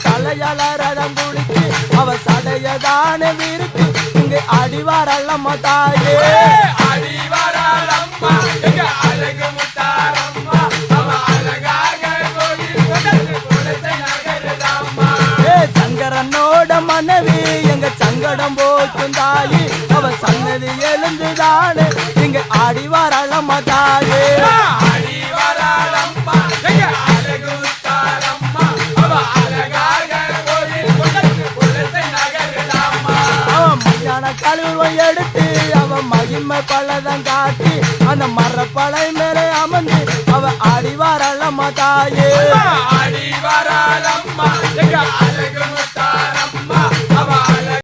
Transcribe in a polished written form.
தலையால ரதம் குடிச்சு அவ சடையதான விரித்து இங்கே அடிவாரல்லம்மா தாயே அடிவாரல்லம்மா எங்க அழகு முத்தாரம்மா அவ அழகாக சங்கரனோட மனைவி எங்க சங்கடம் போக்கும் தாயி அவ சன்னதி எழுந்துதானே இங்க அடிவாரல்லம்மா தாயே அடிவாரல்லம்மா எங்க அழகு முத்தாரம்மா அவ அழகாக மையான கழுவம் எடுத்து அவ மகிமை பலதம் காட்டி அந்த மரப்பழை மேலே அமர்ந்து அவ அடிவாரல்லம்மா தாயே அடிவாரல்லம்மா எங்க